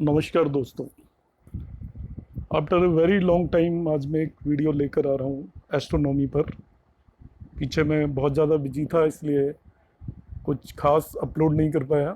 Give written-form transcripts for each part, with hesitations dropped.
नमस्कार दोस्तों। After a very long time आज मैं एक वीडियो लेकर आ रहा हूँ एस्ट्रोनॉमी पर। पीछे मैं बहुत ज़्यादा बिजी था, इसलिए कुछ खास अपलोड नहीं कर पाया।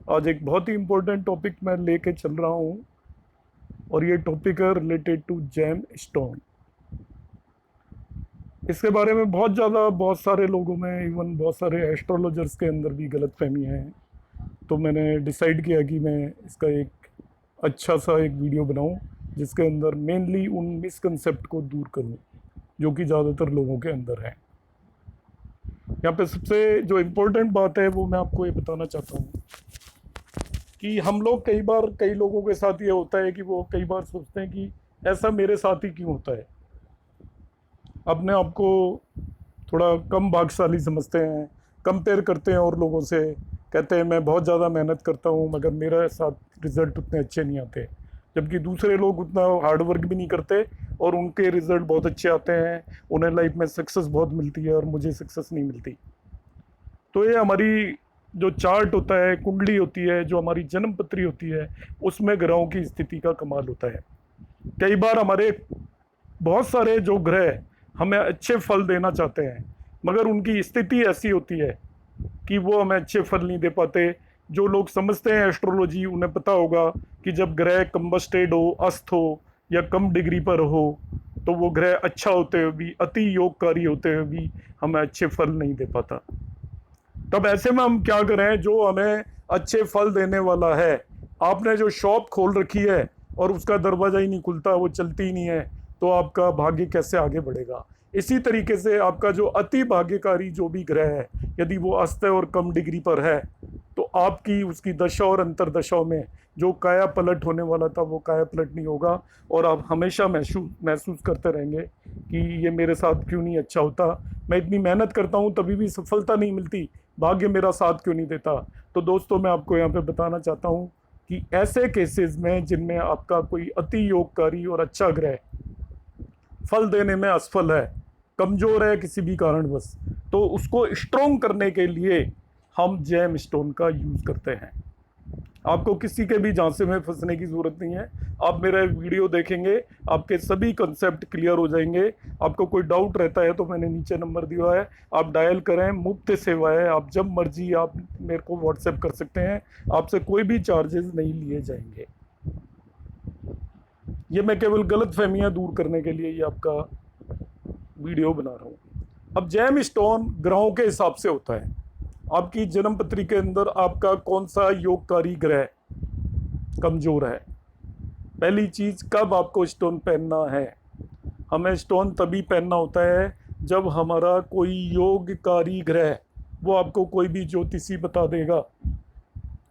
आज एक बहुत ही इम्पोर्टेंट टॉपिक मैं लेके चल रहा हूँ और ये टॉपिक है रिलेटेड टू जेम स्टोन। इसके बारे में बहुत सारे लोगों में, इवन बहुत सारे एस्ट्रोलॉजर्स के अंदर भी गलतफहमियाँ हैं। तो मैंने डिसाइड किया कि मैं इसका एक अच्छा सा एक वीडियो बनाऊं जिसके अंदर मेनली उन मिसकंसेप्ट को दूर करूं जो कि ज़्यादातर लोगों के अंदर है। यहाँ पे सबसे जो इम्पोर्टेंट बात है वो मैं आपको ये बताना चाहता हूँ कि हम लोग कई लोगों के साथ ये होता है कि वो कई बार सोचते हैं कि ऐसा मेरे साथ ही क्यों होता है। अपने आप को थोड़ा कम भाग्यशाली समझते हैं, कंपेयर करते हैं और लोगों से, कहते हैं मैं बहुत ज़्यादा मेहनत करता हूँ मगर मेरे साथ रिज़ल्ट उतने अच्छे नहीं आते, जबकि दूसरे लोग उतना हार्ड वर्क भी नहीं करते और उनके रिज़ल्ट बहुत अच्छे आते हैं, उन्हें लाइफ में सक्सेस बहुत मिलती है और मुझे सक्सेस नहीं मिलती। तो ये हमारी जो चार्ट होता है, कुंडली होती है, जो हमारी जन्म पत्री होती है, उसमें ग्रहों की स्थिति का कमाल होता है। कई बार हमारे बहुत सारे जो ग्रह हमें अच्छे फल देना चाहते हैं मगर उनकी स्थिति ऐसी होती है कि वो हमें अच्छे फल नहीं दे पाते। जो लोग समझते हैं एस्ट्रोलॉजी, उन्हें पता होगा कि जब ग्रह कंबस्टेड हो, अस्त हो या कम डिग्री पर हो तो वो ग्रह अच्छा होते हुए भी, अति योगकारी होते हुए भी हमें अच्छे फल नहीं दे पाता। तब ऐसे में हम क्या करें? जो हमें अच्छे फल देने वाला है, आपने जो शॉप खोल रखी है और उसका दरवाजा ही नहीं खुलता, वो चलती ही नहीं है, तो आपका भाग्य कैसे आगे बढ़ेगा? इसी तरीके से आपका जो अति भाग्यकारी जो भी ग्रह है, यदि वो अस्त है और कम डिग्री पर है, तो आपकी उसकी दशा और अंतर दशाओं में जो काया पलट होने वाला था वो काया पलट नहीं होगा और आप हमेशा महसूस करते रहेंगे कि ये मेरे साथ क्यों नहीं अच्छा होता, मैं इतनी मेहनत करता हूँ तभी भी सफलता नहीं मिलती, भाग्य मेरा साथ क्यों नहीं देता। तो दोस्तों, मैं आपको यहाँ पे बताना चाहता हूँ कि ऐसे केसेस में जिनमें आपका कोई अति योगकारी और अच्छा ग्रह फल देने में असफल है, कमजोर है किसी भी कारणवश, तो उसको स्ट्रोंग करने के लिए हम जेम स्टोन का यूज करते हैं। आपको किसी के भी झांसे में फंसने की जरूरत नहीं है। आप मेरा वीडियो देखेंगे, आपके सभी कंसेप्ट क्लियर हो जाएंगे। आपको कोई डाउट रहता है तो मैंने नीचे नंबर दिया है, आप डायल करें, मुफ्त सेवा है। आप जब मर्जी आप मेरे को व्हाट्सएप कर सकते हैं, आपसे कोई भी चार्जेस नहीं लिए जाएंगे। ये मैं केवल गलत फहमियाँ दूर करने के लिए ये आपका वीडियो बना रहा हूँ। अब जेम स्टोन ग्रहों के हिसाब से होता है। आपकी जन्म पत्री के अंदर आपका कौन सा योगकारी ग्रह कमजोर है। पहली चीज, कब आपको स्टोन पहनना है? हमें स्टोन तभी पहनना होता है जब हमारा कोई योगकारी ग्रह, वो आपको कोई भी ज्योतिषी बता देगा,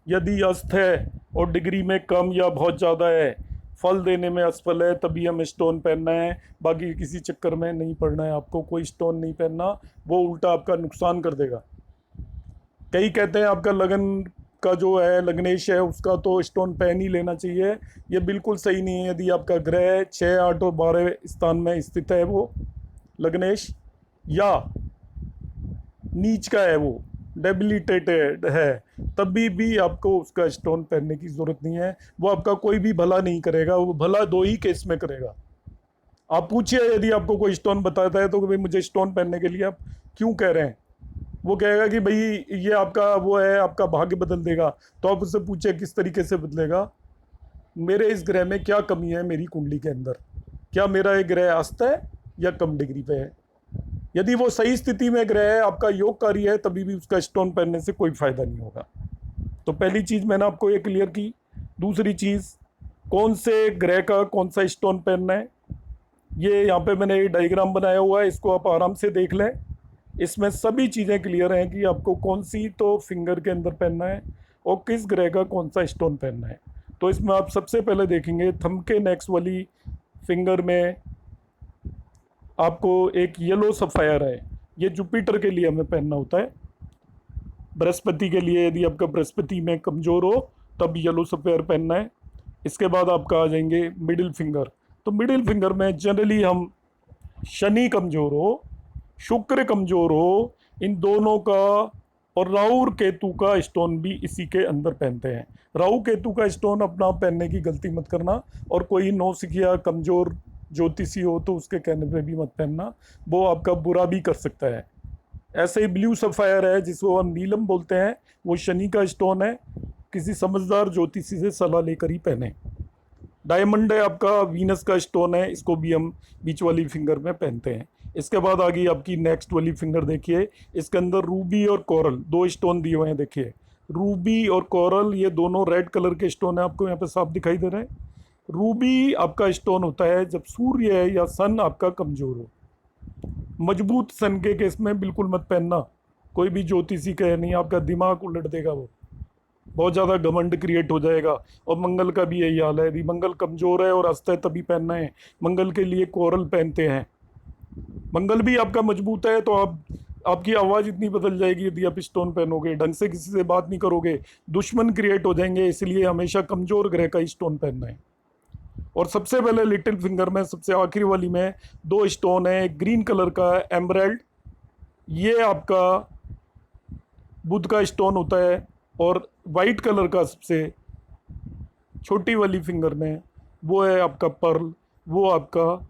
यदि अस्त है और डिग्री में कम या बहुत ज़्यादा है, फल देने में असफल है, तभी हमें स्टोन पहनना है। बाकी किसी चक्कर में नहीं पड़ना है, आपको कोई स्टोन नहीं पहनना, वो उल्टा आपका नुकसान कर देगा। कई कहते हैं आपका लगन का जो है, लग्नेश है, उसका तो स्टोन पहन ही लेना चाहिए। ये बिल्कुल सही नहीं है। यदि आपका ग्रह 6, 8 और 12 स्थान में स्थित है, वो लग्नेश, या नीच का है, वो डेबिलिटेटेड है, तभी भी आपको उसका स्टोन पहनने की जरूरत नहीं है। वो आपका कोई भी भला नहीं करेगा, वो भला दो ही केस में करेगा। आप पूछिए, यदि आपको कोई स्टोन बताता है तो भाई मुझे स्टोन पहनने के लिए आप क्यों कह रहे हैं, वो कहेगा कि भाई ये आपका वो है, आपका भाग्य बदल देगा। तो आप उससे पूछे किस तरीके से बदलेगा? मेरे इस ग्रह में क्या कमी है मेरी कुंडली के अंदर? क्या मेरा ये ग्रह अस्त है या कम डिग्री पे है? यदि वो सही स्थिति में ग्रह है, आपका योगकारी है, तभी भी उसका स्टोन पहनने से कोई फायदा नहीं होगा। तो पहली चीज मैंने आपको ये क्लियर की। दूसरी चीज, कौन से ग्रह का कौन सा स्टोन पहनना है, ये यहाँ पे मैंने एक डायग्राम बनाया हुआ है, इसको आप आराम से देख लें। इसमें सभी चीज़ें क्लियर हैं कि आपको कौन सी तो फिंगर के अंदर पहनना है और किस ग्रह का कौन सा स्टोन पहनना है। तो इसमें आप सबसे पहले देखेंगे थंब के नेक्स्ट वाली फिंगर में आपको एक येलो सफायर है, ये जुपिटर के लिए हमें पहनना होता है। बृहस्पति के लिए, यदि आपका बृहस्पति में कमज़ोर हो तब येलो सफायर पहनना है। इसके बाद आपका आ जाएंगे मिडिल फिंगर। तो मिडिल फिंगर में जनरली हम, शनि कमज़ोर हो, शुक्र कमज़ोर हो, इन दोनों का और राहु और केतु का स्टोन भी इसी के अंदर पहनते हैं। राहु केतु का स्टोन अपना पहनने की गलती मत करना, और कोई नौसिखिया कमजोर ज्योतिषी हो तो उसके कहने पे भी मत पहनना, वो आपका बुरा भी कर सकता है। ऐसे ही ब्लू सफायर है जिसको हम नीलम बोलते हैं, वो शनि का स्टोन है, किसी समझदार ज्योतिषी से सलाह लेकर ही पहने। डायमंड है आपका वीनस का स्टोन है, इसको भी हम बीच वाली फिंगर में पहनते हैं। इसके बाद आ गई आपकी नेक्स्ट वाली फिंगर, देखिए इसके अंदर रूबी और कोरल दो स्टोन दिए हुए हैं। देखिए रूबी और कोरल ये दोनों रेड कलर के स्टोन है, आपको यहाँ पे साफ दिखाई दे रहे हैं। रूबी आपका स्टोन होता है जब सूर्य या सन आपका कमजोर हो। मजबूत सन के केस में बिल्कुल मत पहनना, कोई भी ज्योतिषी कहे नहीं, आपका दिमाग उलट देगा, वो बहुत ज़्यादा घमंड क्रिएट हो जाएगा। और मंगल का भी यही हाल है, यदि मंगल कमजोर है और अस्त है तभी पहनना है। मंगल के लिए कोरल पहनते हैं। मंगल भी आपका मजबूत है तो आपकी आवाज़ इतनी बदल जाएगी यदि आप स्टोन पहनोगे, ढंग से किसी से बात नहीं करोगे, दुश्मन क्रिएट हो जाएंगे, इसलिए हमेशा कमजोर ग्रह का स्टोन पहनना है। और सबसे पहले लिटिल फिंगर में सबसे आखिरी वाली में दो स्टोन है, एक ग्रीन कलर का एमराल्ड, ये आपका बुध का स्टोन होता है, और वाइट कलर का सबसे छोटी वाली फिंगर में वो है आपका पर्ल, वो आपका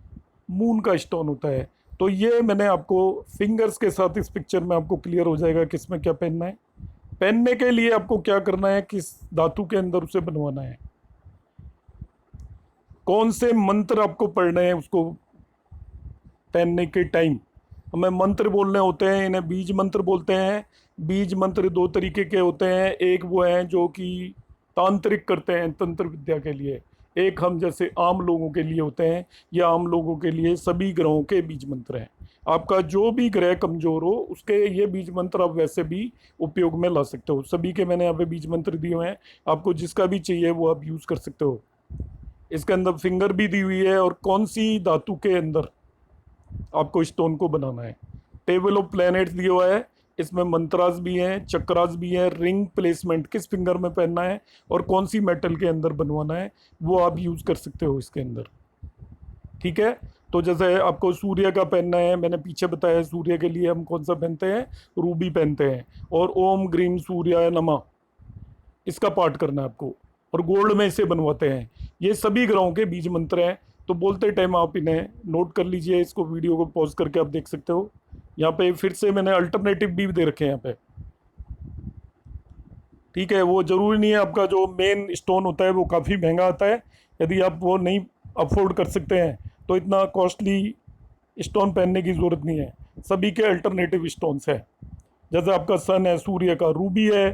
मून का स्टोन होता है। तो ये मैंने आपको फिंगर्स के साथ इस पिक्चर में आपको क्लियर हो जाएगा किस में क्या पहनना है। पहनने के लिए आपको क्या करना है, किस धातु के अंदर उसे बनवाना है, कौन से मंत्र आपको पढ़ने हैं उसको पहनने के टाइम। हमें मंत्र बोलने होते हैं, इन्हें बीज मंत्र बोलते हैं। बीज मंत्र दो तरीके के होते हैं, एक वो हैं जो कि तांत्रिक करते हैं तंत्र विद्या के लिए, एक हम जैसे आम लोगों के लिए होते हैं। या आम लोगों के लिए सभी ग्रहों के बीज मंत्र हैं। आपका जो भी ग्रह कमजोर हो उसके ये बीज मंत्र आप वैसे भी उपयोग में ला सकते हो। सभी के मैंने यहाँ पे बीज मंत्र दिए हुए हैं, आपको जिसका भी चाहिए वो आप यूज़ कर सकते हो। इसके अंदर फिंगर भी दी हुई है और कौन सी धातु के अंदर आपको स्टोन को बनाना है। टेबल ऑफ प्लैनेट्स दिया हुआ है, इसमें मंत्रास भी हैं, चक्रास भी हैं, रिंग प्लेसमेंट किस फिंगर में पहनना है और कौन सी मेटल के अंदर बनवाना है वो आप यूज़ कर सकते हो इसके अंदर। ठीक है, तो जैसे आपको सूर्य का पहनना है, मैंने पीछे बताया सूर्य के लिए हम कौन सा पहनते हैं, रूबी पहनते हैं, और ओम ग्रीम सूर्याय नमः इसका पाठ करना है आपको, और गोल्ड में इसे बनवाते हैं। ये सभी ग्रहों के बीज मंत्र हैं, तो बोलते टाइम आप इन्हें नोट कर लीजिए। इसको वीडियो को पॉज करके आप देख सकते हो। यहाँ पे फिर से मैंने अल्टरनेटिव भी दे रखे हैं यहाँ पे। ठीक है, वो जरूरी नहीं है आपका जो मेन स्टोन होता है वो काफ़ी महंगा आता है, यदि आप वो नहीं अफोर्ड कर सकते हैं तो इतना कॉस्टली स्टोन पहनने की ज़रूरत नहीं है। सभी के अल्टरनेटिव स्टोन्स हैं, जैसे आपका सन है, सूर्य का रूबी है,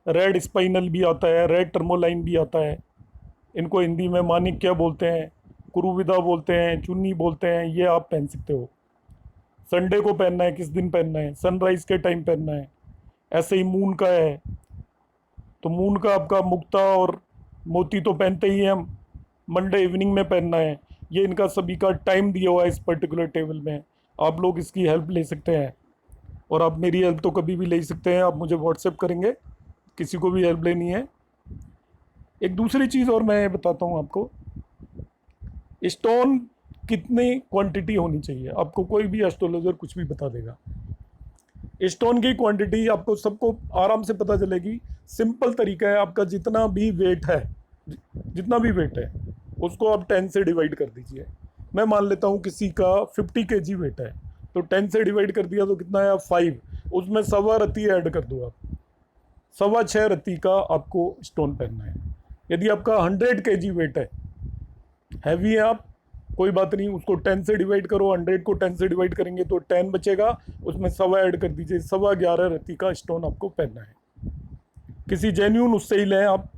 रेड स्पाइनल भी आता है, रेड टर्मोलाइन भी आता है, इनको हिंदी में माणिक्य बोलते हैं, कुरुविदा बोलते हैं, चुन्नी बोलते हैं, ये आप पहन सकते हो। संडे को पहनना है, किस दिन पहनना है, सनराइज के टाइम पहनना है। ऐसे ही मून का है, तो मून का आपका मुक्ता और मोती तो पहनते ही हैं हम, मंडे इवनिंग में पहनना है। ये इनका सभी का टाइम दिया हुआ है इस पर्टिकुलर टेबल में, आप लोग इसकी हेल्प ले सकते हैं। और आप मेरी हेल्प तो कभी भी ले सकते हैं, आप मुझे व्हाट्सएप करेंगे, किसी को भी हेल्प लेनी है। एक दूसरी चीज़ और मैं बताता हूँ आपको, स्टोन कितनी क्वांटिटी होनी चाहिए, आपको कोई भी एस्ट्रोलॉजर कुछ भी बता देगा। स्टोन की क्वांटिटी आपको सबको आराम से पता चलेगी। सिंपल तरीका है, आपका जितना भी वेट है, जितना भी वेट है उसको आप 10 से डिवाइड कर दीजिए। मैं मान लेता हूँ किसी का 50 kg वेट है, तो 10 से डिवाइड कर दिया तो कितना है, 5, उसमें सवा रत्ती ऐड कर दो आप, 6.25 रत्ती का आपको स्टोन पहनना है। यदि आपका 100 kg वेट है, हैवी है आप, कोई बात नहीं, उसको 10 से डिवाइड करो, 100 को 10 से डिवाइड करेंगे तो 10 बचेगा, उसमें सवा ऐड कर दीजिए, 11.25 रत्ती का स्टोन आपको पहनना है। किसी जेन्यून उससे ही लें आप,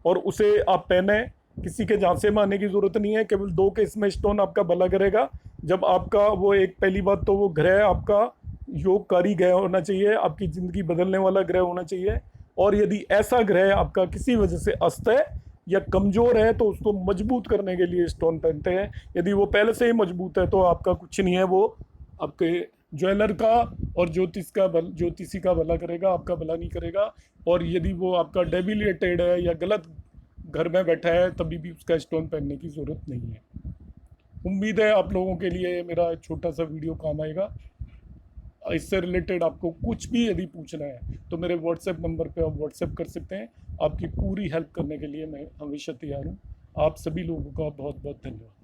और उसे आप पहने, किसी के झांसे में आने की ज़रूरत नहीं है। केवल दो केस में स्टोन आपका भला करेगा, जब आपका वो एक, पहली बात तो वो ग्रह आपका योगकारी ग्रह होना चाहिए, आपकी ज़िंदगी बदलने वाला ग्रह होना चाहिए। और यदि ऐसा ग्रह आपका किसी वजह से अस्त है या कमज़ोर है तो उसको मजबूत करने के लिए स्टोन पहनते हैं। यदि वो पहले से ही मजबूत है तो आपका कुछ नहीं है, वो आपके ज्वेलर का और ज्योतिषी का भला करेगा, आपका भला नहीं करेगा। और यदि वो आपका डेबिलिटेड है या गलत घर में बैठा है तभी भी उसका स्टोन पहनने की ज़रूरत नहीं है। उम्मीद है आप लोगों के लिए मेरा छोटा सा वीडियो काम आएगा। इससे रिलेटेड आपको कुछ भी यदि पूछना है तो मेरे व्हाट्सएप नंबर पे आप व्हाट्सएप कर सकते हैं। आपकी पूरी हेल्प करने के लिए मैं हमेशा तैयार हूँ। आप सभी लोगों का बहुत बहुत धन्यवाद।